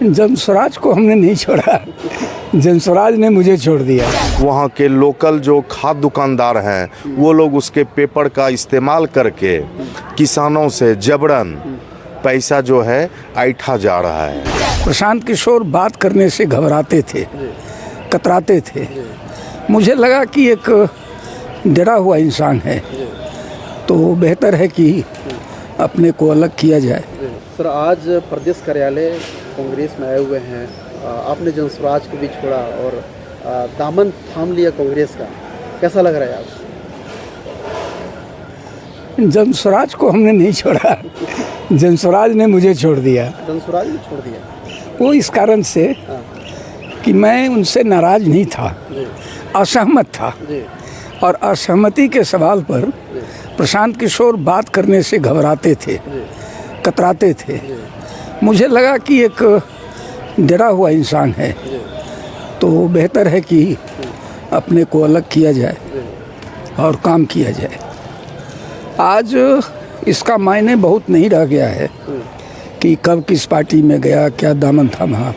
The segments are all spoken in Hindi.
जनस्वराज को हमने नहीं छोड़ा, जनस्वराज ने मुझे छोड़ दिया। वहाँ के लोकल जो खाद्य दुकानदार हैं वो लोग उसके पेपर का इस्तेमाल करके किसानों से जबरन पैसा जो है ऐंठा जा रहा है। प्रशांत किशोर बात करने से घबराते थे, कतराते थे। मुझे लगा कि एक डरा हुआ इंसान है, तो बेहतर है कि अपने को अलग किया जाए। सर, आज प्रदेश कार्यालय कांग्रेस में आए हुए हैं, आपने जनस्वराज को भी छोड़ा और दामन थाम लिया कांग्रेस का, कैसा लग रहा है आज? जनस्वराज को हमने नहीं छोड़ा, जनस्वराज ने मुझे छोड़ दिया। जनस्वराज ने छोड़ दिया वो इस कारण से कि मैं उनसे नाराज नहीं था, असहमत था। और असहमति के सवाल पर प्रशांत किशोर बात करने से घबराते थे, कतराते थे। मुझे लगा कि एक डरा हुआ इंसान है, तो बेहतर है कि अपने को अलग किया जाए और काम किया जाए। आज इसका मायने बहुत नहीं रह गया है कि कब किस पार्टी में गया, क्या दामन थामा।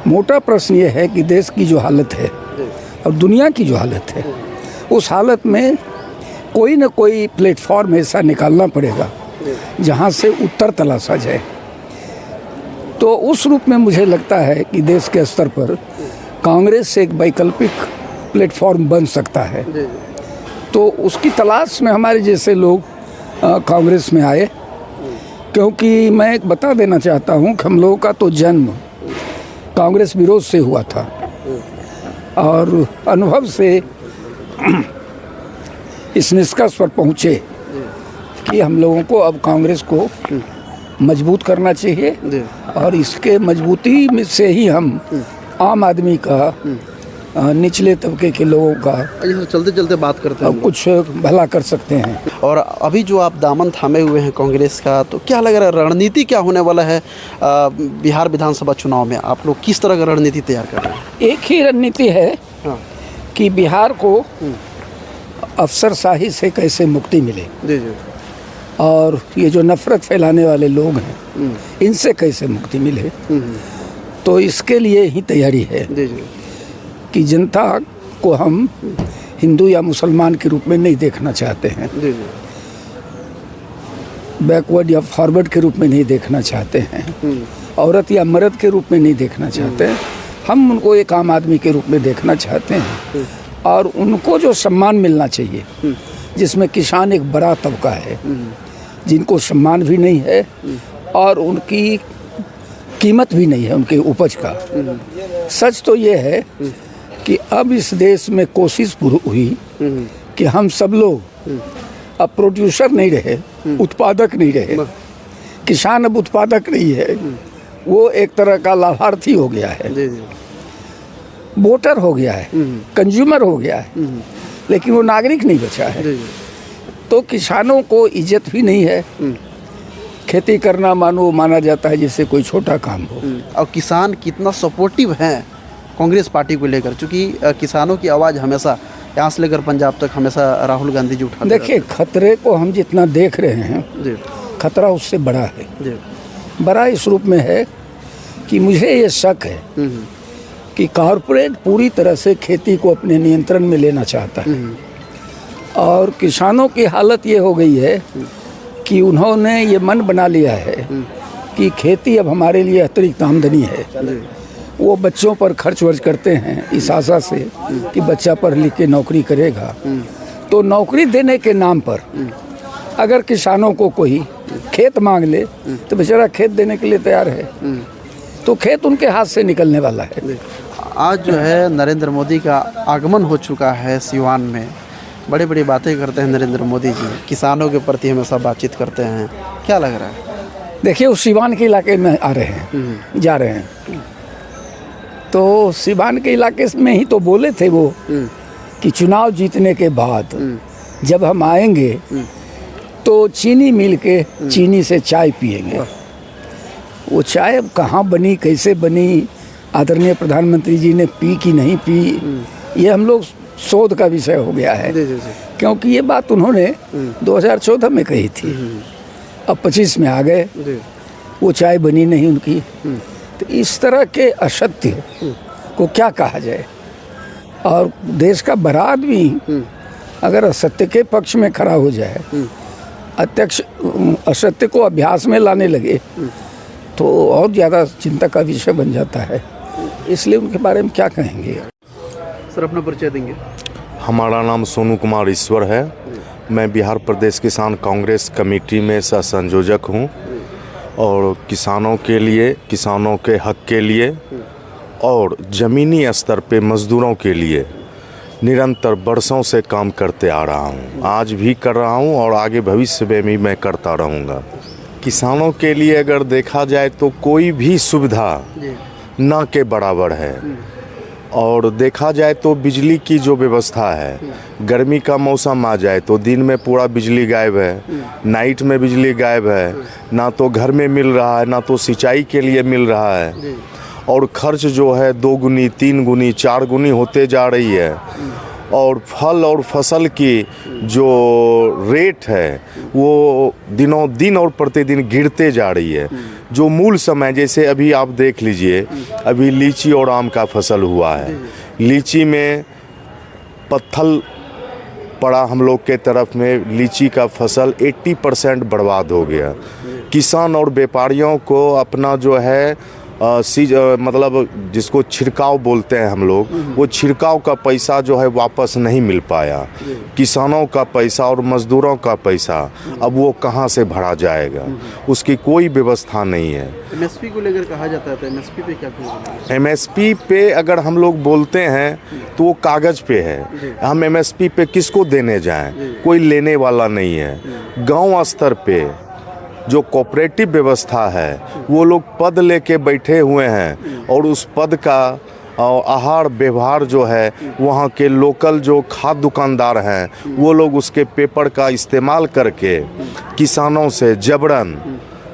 मोटा प्रश्न ये है कि देश की जो हालत है और दुनिया की जो हालत है, उस हालत में कोई न कोई प्लेटफॉर्म ऐसा निकालना पड़ेगा जहां से उत्तर तलाशा जाए। तो उस रूप में मुझे लगता है कि देश के स्तर पर कांग्रेस से एक वैकल्पिक प्लेटफॉर्म बन सकता है। तो उसकी तलाश में हमारे जैसे लोग कांग्रेस में आए, क्योंकि मैं एक बता देना चाहता हूं कि हम लोगों का तो जन्म कांग्रेस विरोध से हुआ था और अनुभव से इस निष्कर्ष पर पहुँचे कि हम लोगों को अब कांग्रेस को मजबूत करना चाहिए और इसके मजबूती में से ही हम आम आदमी का, निचले तबके के लोगों का चलते चलते बात करते हैं, कुछ भला कर सकते हैं। और अभी जो आप दामन थामे हुए हैं कांग्रेस का, तो क्या लग रहा है, रणनीति क्या होने वाला है बिहार विधानसभा चुनाव में? आप लोग किस तरह का रणनीति तैयार कर रहे हैं? एक ही रणनीति है कि बिहार को अफसरशाही से कैसे मुक्ति मिले और ये जो नफरत फैलाने वाले लोग हैं इनसे कैसे मुक्ति मिले। तो इसके लिए ही तैयारी है कि जनता को हम हिंदू या मुसलमान के रूप में नहीं देखना चाहते हैं, बैकवर्ड या फॉरवर्ड के रूप में नहीं देखना चाहते हैं, औरत या मर्द के रूप में नहीं देखना चाहते हैं। हम उनको एक आम आदमी के रूप में देखना चाहते हैं और उनको जो सम्मान मिलना चाहिए, जिसमें किसान एक बड़ा तबका है जिनको सम्मान भी नहीं है और उनकी कीमत भी नहीं है उनके उपज का। सच तो ये है कि अब इस देश में कोशिश पूरी हुई कि हम सब लोग अब प्रोड्यूसर नहीं रहे, उत्पादक नहीं रहे। किसान अब उत्पादक नहीं है, वो एक तरह का लाभार्थी हो गया है, वोटर हो गया है, कंज्यूमर हो गया है, लेकिन वो नागरिक नहीं बचा है। तो किसानों को इज्जत भी नहीं है। खेती करना माना जाता है जैसे कोई छोटा काम हो। और किसान कितना सपोर्टिव हैं कांग्रेस पार्टी को लेकर, क्योंकि किसानों की आवाज़ हमेशा यहाँ से लेकर पंजाब तक हमेशा राहुल गांधी जी उठाते। देखिए, खतरे को हम जितना देख रहे हैं, खतरा उससे बड़ा है। बड़ा इस रूप में है कि मुझे ये शक है कि कॉरपोरेट पूरी तरह से खेती को अपने नियंत्रण में लेना चाहता है और किसानों की हालत ये हो गई है कि उन्होंने ये मन बना लिया है कि खेती अब हमारे लिए अतिरिक्त आमदनी है। वो बच्चों पर खर्च वर्च करते हैं इस आशा से कि बच्चा पढ़ लिख के नौकरी करेगा। तो नौकरी देने के नाम पर अगर किसानों को कोई खेत मांग ले तो बेचारा खेत देने के लिए तैयार है, तो खेत उनके हाथ से निकलने वाला है। आज जो है नरेंद्र मोदी का आगमन हो चुका है सिवान में, बड़ी बड़ी बातें करते हैं नरेंद्र मोदी जी, किसानों के प्रति हमेशा बातचीत करते हैं, क्या लग रहा है? देखिए, वो सिवान के इलाके में आ रहे हैं, जा रहे हैं, तो सिवान के इलाके में ही तो बोले थे वो कि चुनाव जीतने के बाद जब हम आएंगे तो चीनी मिल के चीनी से चाय पिएंगे। वो चाय अब कहाँ बनी, कैसे बनी, आदरणीय प्रधानमंत्री जी ने पी कि नहीं पी, ये हम लोग शोध का विषय हो गया है। क्योंकि ये बात उन्होंने 2014 में कही थी, अब 25 में आ गए, वो चाय बनी नहीं उनकी। तो तो इस तरह के असत्य को क्या कहा जाए। और देश का बड़ा आदमी अगर असत्य के पक्ष में खड़ा हो जाए, अध्यक्ष असत्य को अभ्यास में लाने लगे, तो और ज़्यादा चिंता का विषय बन जाता है। इसलिए उनके बारे में क्या कहेंगे। सर अपना परिचय देंगे। हमारा नाम सोनू कुमार ईश्वर है। मैं बिहार प्रदेश किसान कांग्रेस कमेटी में सह संयोजक हूँ और किसानों के लिए, किसानों के हक के लिए और ज़मीनी स्तर पे मज़दूरों के लिए निरंतर बरसों से काम करते आ रहा हूँ। आज भी कर रहा हूँ और आगे भविष्य में भी मैं करता रहूँगा। किसानों के लिए अगर देखा जाए तो कोई भी सुविधा ना के बराबर है। और देखा जाए तो बिजली की जो व्यवस्था है, गर्मी का मौसम आ जाए तो दिन में पूरा बिजली गायब है, नाइट में बिजली गायब है, ना तो घर में मिल रहा है ना तो सिंचाई के लिए मिल रहा है। और खर्च जो है 2 गुनी 3 गुनी 4 गुनी होते जा रही है। और फल और फसल की जो रेट है वो दिनों दिन और प्रतिदिन गिरते जा रही है। जो मूल समय, जैसे अभी आप देख लीजिए, अभी लीची और आम का फसल हुआ है। लीची में पत्थर पड़ा हम लोग के तरफ में, लीची का फसल 80% बर्बाद हो गया। किसान और व्यापारियों को अपना जो है मतलब जिसको छिड़काव बोलते हैं हम लोग, वो छिड़काव का पैसा जो है वापस नहीं मिल पाया। किसानों का पैसा और मज़दूरों का पैसा अब वो कहाँ से भरा जाएगा, उसकी कोई व्यवस्था नहीं है। एमएसपी को लेकर कहा जाता है, तो एमएसपी पे क्या कहेंगे? एमएसपी पे अगर हम लोग बोलते हैं तो वो कागज़ पे है। हम एमएसपी पे किसको देने जाएं, कोई लेने वाला नहीं है। गांव स्तर पे जो कोऑपरेटिव व्यवस्था है वो लोग पद लेके बैठे हुए हैं और उस पद का आहार व्यवहार जो है वहाँ के लोकल जो खाद्य दुकानदार हैं वो लोग उसके पेपर का इस्तेमाल करके किसानों से जबरन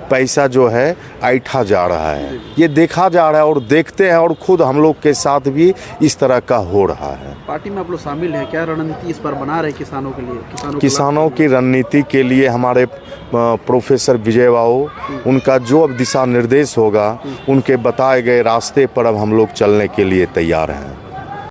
पैसा जो है ऐंठा जा रहा है। ये देखा जा रहा है और देखते हैं और खुद हम लोग के साथ भी इस तरह का हो रहा है। पार्टी में आप लोग शामिल हैं, क्या रणनीति इस पर बना रहे किसानों के लिए? किसानों की रणनीति के लिए हमारे प्रोफेसर विजय बाबू, उनका जो अब दिशा निर्देश होगा, उनके बताए गए रास्ते पर अब हम लोग चलने के लिए तैयार हैं।